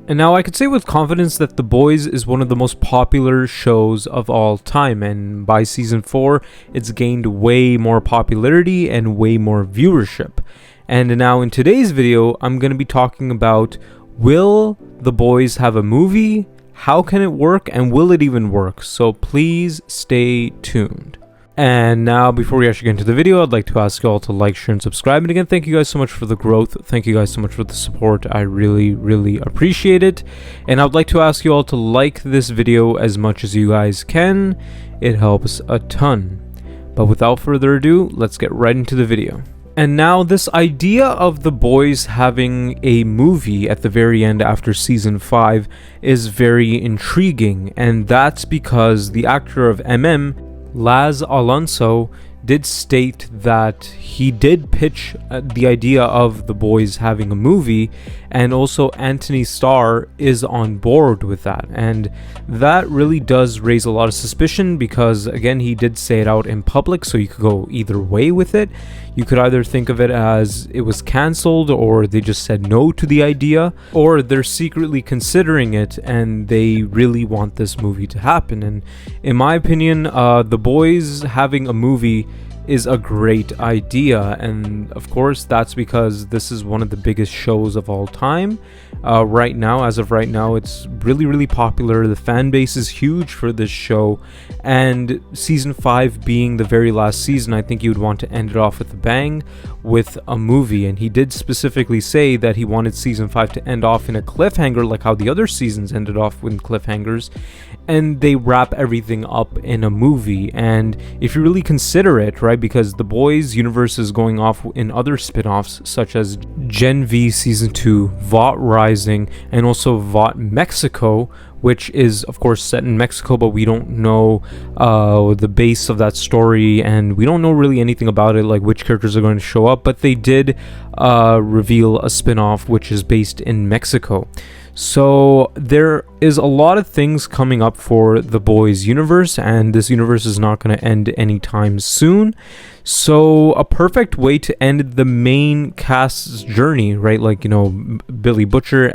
And now I could say with confidence that The Boys is one of the most popular shows of all time, and by season 4, it's gained way more popularity and way more viewership. And now in today's video, I'm going to be talking about, will The Boys have a movie? How can it work? And will it even work? So please stay tuned. And now, before we actually get into the video, I'd like to ask you all to like, share, and subscribe. And again, thank you guys so much for the growth. Thank you guys so much for the support. I really appreciate it. And I'd like to ask you all to like this video as much as you guys can. It helps a ton. But without further ado, let's get right into the video. And now, this idea of The Boys having a movie at the very end after season 5 is very intriguing. And that's because the actor of Laz Alonso did state that he did pitch the idea of The Boys having a movie, and also Anthony Starr is on board with that. And that really does raise a lot of suspicion because, again, he did say it out in public, so you could go either way with it. You could either think of it as it was cancelled, or they just said no to the idea, or they're secretly considering it and they really want this movie to happen. And in my opinion, The Boys having a movie is a great idea, and of course that's because this is one of the biggest shows of all time. Right now, as of right now, it's really popular. The fan base is huge for this show, and season 5 being the very last season, I think you would want to end it off with a bang with a movie. And he did specifically say that he wanted season 5 to end off in a cliffhanger, like how the other seasons ended off with cliffhangers, and they wrap everything up in a movie. And if you really consider it, right, because The Boys universe is going off in other spin-offs such as Gen V Season 2, Vought Rising, and also Vought Mexico, which is of course set in Mexico, but we don't know the base of that story, and we don't know really anything about it, like which characters are going to show up, but they did reveal a spin-off which is based in Mexico. So there is a lot of things coming up for The Boys universe, and this universe is not going to end anytime soon. So a perfect way to end the main cast's journey, right? Like, you know, Billy Butcher,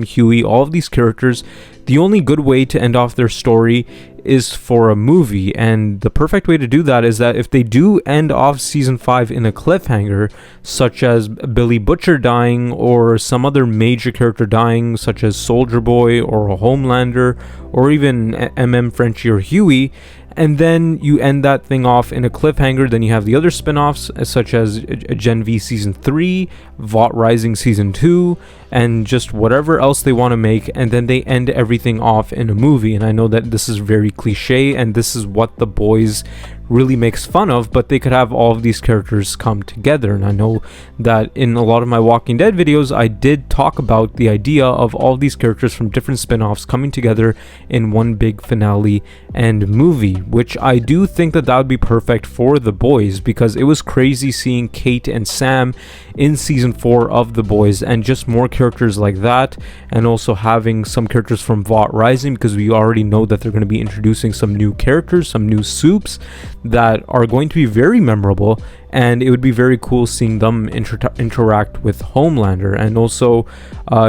Huey, all of these characters, the only good way to end off their story is for a movie. And the perfect way to do that is that if they do end off season 5 in a cliffhanger, such as Billy Butcher dying or some other major character dying, such as Soldier Boy or a Homelander or even Frenchie or Huey, and then you end that thing off in a cliffhanger, then you have the other spin-offs such as Gen V Season 3, Vought Rising Season 2, and just whatever else they want to make, and then they end everything off in a movie. And I know that this is very cliche, and this is what The Boys really makes fun of, but they could have all of these characters come together. And I know that in a lot of my Walking Dead videos, I did talk about the idea of all of these characters from different spin-offs coming together in one big finale and movie, which I do think that would be perfect for The Boys, because it was crazy seeing Kate and Sam in season 4 of The Boys, and just more characters like that, and also having some characters from Vought Rising, because we already know that they're going to be introducing some new characters, some new soups that are going to be very memorable, and it would be very cool seeing them interact with Homelander. And also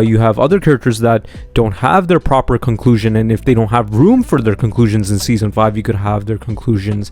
you have other characters that don't have their proper conclusion, and if they don't have room for their conclusions in season 5, you could have their conclusions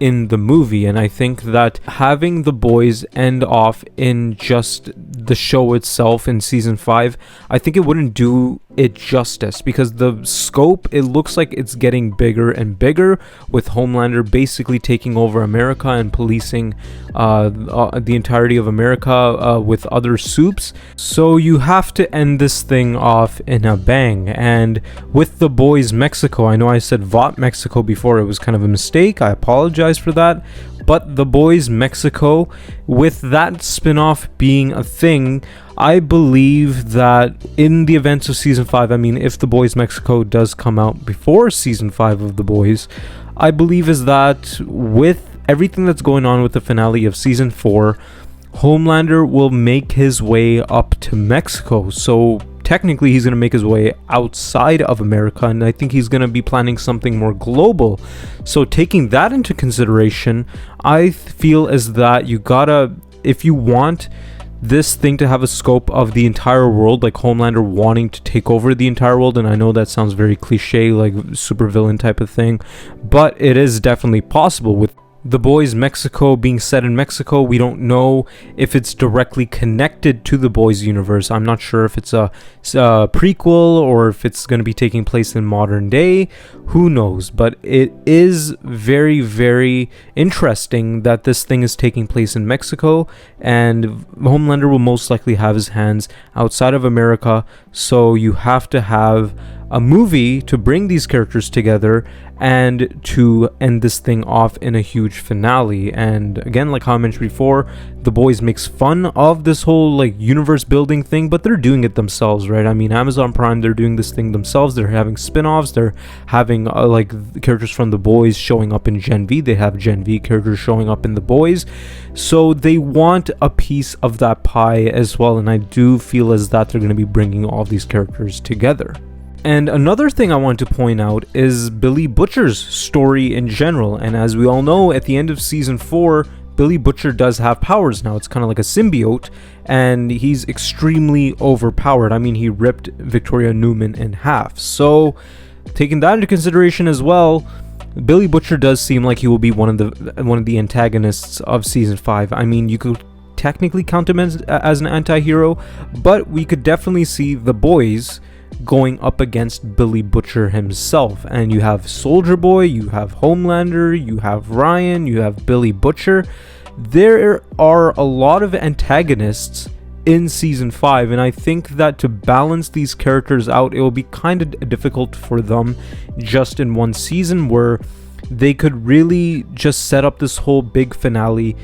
in the movie. And I think that having The Boys end off in just the show itself in season 5, I think it wouldn't do it justice, because the scope, it looks like it's getting bigger and bigger, with Homelander basically taking over America and policing the entirety of America with other soups. So you have to end this thing off in a bang. And with The Boys Mexico, I know I said Vought Mexico before, it was kind of a mistake, I apologize for that, but The Boys Mexico, with that spin-off being a thing, I believe that in the events of season 5, I mean, if The Boys Mexico does come out before season 5 of The Boys, I believe is that with everything that's going on with the finale of season 4, Homelander will make his way up to Mexico. So technically he's going to make his way outside of America, and I think he's going to be planning something more global. So taking that into consideration, I feel as that you gotta, if you want this thing to have a scope of the entire world, like Homelander wanting to take over the entire world. And I know that sounds very cliche, like supervillain type of thing, but it is definitely possible. With The Boys Mexico being set in Mexico, we don't know if it's directly connected to The Boys universe. I'm not sure if it's a prequel or if it's going to be taking place in modern day. Who knows? But it is very, very interesting that this thing is taking place in Mexico, and Homelander will most likely have his hands outside of America. So you have to have a movie to bring these characters together and to end this thing off in a huge finale. And again, like how I mentioned before, The Boys makes fun of this whole like universe building thing, but they're doing it themselves, right? I mean, Amazon Prime, they're doing this thing themselves. They're having spin-offs. They're having like the characters from The Boys showing up in Gen V. They have Gen V characters showing up in The Boys. So they want a piece of that pie as well. And I do feel as that they're going to be bringing all these characters together. And another thing I want to point out is Billy Butcher's story in general. And as we all know, at the end of season 4, Billy Butcher does have powers now. It's kind of like a symbiote, and he's extremely overpowered. I mean, he ripped Victoria Newman in half. So, taking that into consideration as well, Billy Butcher does seem like he will be one of the antagonists of season 5. I mean, you could technically count him as an anti-hero, but we could definitely see The Boys going up against Billy Butcher himself. And you have Soldier Boy, you have Homelander, you have Ryan, you have Billy Butcher. There are a lot of antagonists in season 5, and I think that to balance these characters out, it will be kind of difficult for them just in one season, where they could really just set up this whole big finale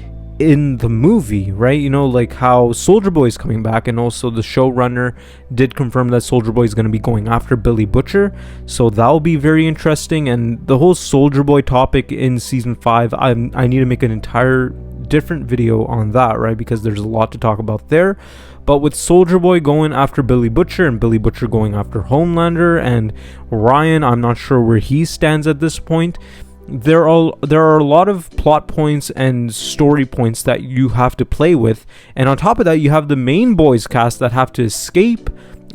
in the movie, right? You know, like how Soldier Boy is coming back, and also the showrunner did confirm that Soldier Boy is going to be going after Billy Butcher, so that'll be very interesting. And the whole Soldier Boy topic in season 5, I need to make an entire different video on that, right? Because there's a lot to talk about there. But with Soldier Boy going after Billy Butcher and Billy Butcher going after Homelander, and Ryan, I'm not sure where he stands at this point. There are a lot of plot points and story points that you have to play with, and on top of that, you have the main boys cast that have to escape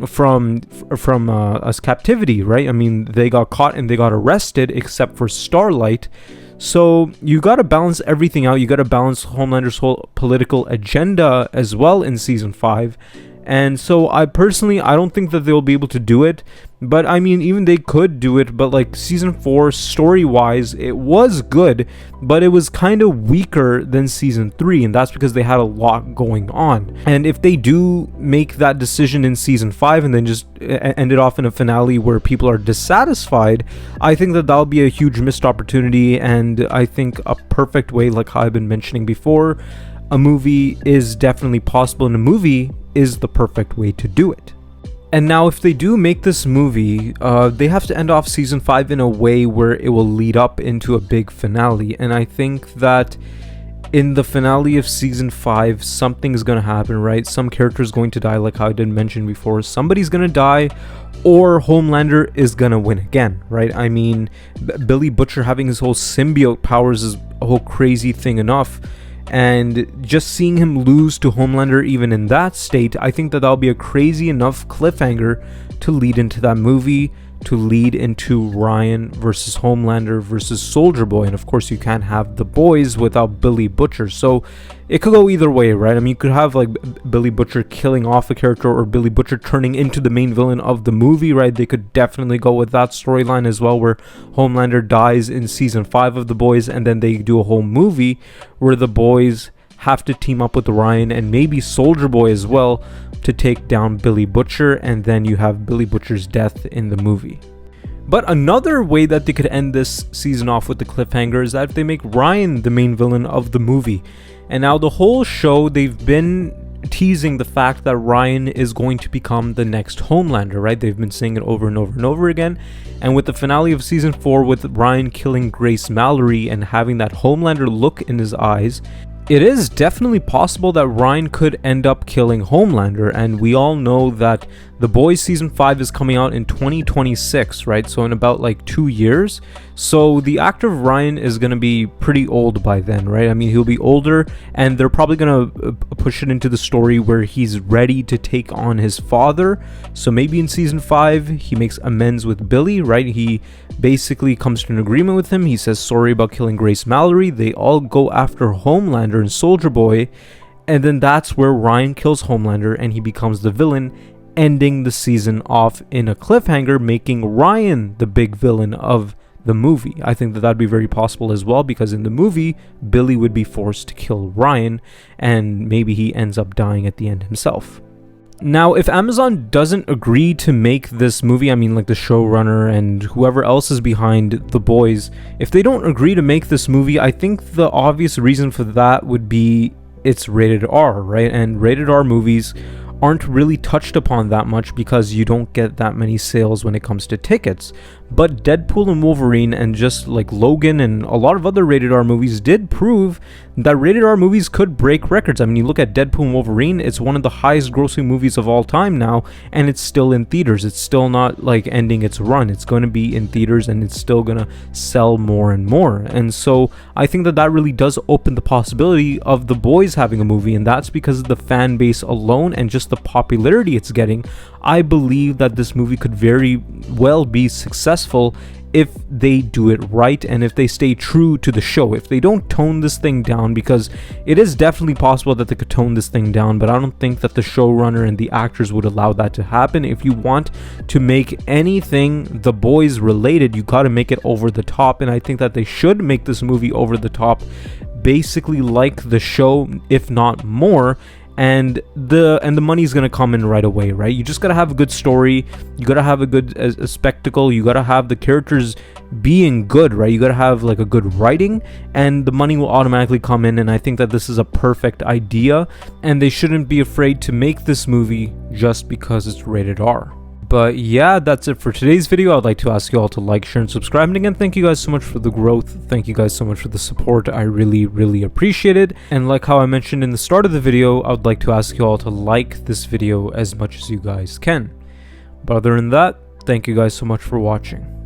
from us captivity, right? I mean, they got caught and they got arrested, except for Starlight. So you got to balance everything out. You got to balance Homelander's whole political agenda as well in season 5. And so I don't think that they'll be able to do it. But I mean, even they could do it. But like season 4, story-wise, it was good. But it was kind of weaker than season 3. And that's because they had a lot going on. And if they do make that decision in season 5 and then just end it off in a finale where people are dissatisfied, I think that that'll be a huge missed opportunity. And I think a perfect way, like I've been mentioning before, a movie is definitely possible, and a movie is the perfect way to do it. And now if they do make this movie, they have to end off season 5 in a way where it will lead up into a big finale. And I think that in the finale of season 5, something's going to happen, right? Some character's going to die, like how I did mention before. Somebody's going to die, or Homelander is going to win again, right? I mean, Billy Butcher having his whole symbiote powers is a whole crazy thing enough. And just seeing him lose to Homelander even in that state, I think that that'll be a crazy enough cliffhanger to lead into that movie, to lead into Ryan versus Homelander versus Soldier Boy. And of course, you can't have The Boys without Billy Butcher. So it could go either way, right? I mean, you could have like Billy Butcher killing off a character, or Billy Butcher turning into the main villain of the movie, right? They could definitely go with that storyline as well, where Homelander dies in season 5 of The Boys, and then they do a whole movie where The Boys have to team up with Ryan and maybe Soldier Boy as well to take down Billy Butcher, and then you have Billy Butcher's death in the movie. But another way that they could end this season off with the cliffhanger is that if they make Ryan the main villain of the movie. And now the whole show, they've been teasing the fact that Ryan is going to become the next Homelander, right? They've been saying it over and over and over again. And with the finale of season 4, with Ryan killing Grace Mallory and having that Homelander look in his eyes, it is definitely possible that Ryan could end up killing Homelander. And we all know that The Boys season 5 is coming out in 2026, right? So in about like 2 years. So the actor of Ryan is going to be pretty old by then, right? I mean, he'll be older, and they're probably going to push it into the story where he's ready to take on his father. So maybe in season 5 he makes amends with Billy, right? He basically comes to an agreement with him. He says sorry about killing Grace Mallory. They all go after Homelander and Soldier Boy, and then that's where Ryan kills Homelander and he becomes the villain, ending the season off in a cliffhanger, making Ryan the big villain of the movie. I think that that'd be very possible as well, because in the movie Billy would be forced to kill Ryan, and maybe he ends up dying at the end himself. Now, if Amazon doesn't agree to make this movie, I mean like the showrunner and whoever else is behind The Boys, if they don't agree to make this movie, I think the obvious reason for that would be it's rated R, right? And rated R movies aren't really touched upon that much because you don't get that many sales when it comes to tickets. But Deadpool and Wolverine, and just like Logan and a lot of other rated R movies, did prove that rated R movies could break records. I mean, you look at Deadpool and Wolverine, it's one of the highest grossing movies of all time now, and it's still in theaters. It's still not like ending its run. It's going to be in theaters and it's still going to sell more and more. And so I think that that really does open the possibility of The Boys having a movie, and that's because of the fan base alone and just the popularity it's getting. I believe that this movie could very well be successful if they do it right and if they stay true to the show, if they don't tone this thing down, because it is definitely possible that they could tone this thing down, but I don't think that the showrunner and the actors would allow that to happen. If you want to make anything The Boys related, you got to make it over the top, and I think that they should make this movie over the top, basically like the show, if not more. And the money's gonna come in right away, right? You just gotta have a good story, you gotta have a good a spectacle, you gotta have the characters being good, right? You gotta have like a good writing, and the money will automatically come in. And I think that this is a perfect idea, and they shouldn't be afraid to make this movie just because it's rated R. But yeah, that's it for today's video. I'd like to ask you all to like, share, and subscribe. And again, thank you guys so much for the growth. Thank you guys so much for the support. I really appreciate it. And like how I mentioned in the start of the video, I would like to ask you all to like this video as much as you guys can. But other than that, thank you guys so much for watching.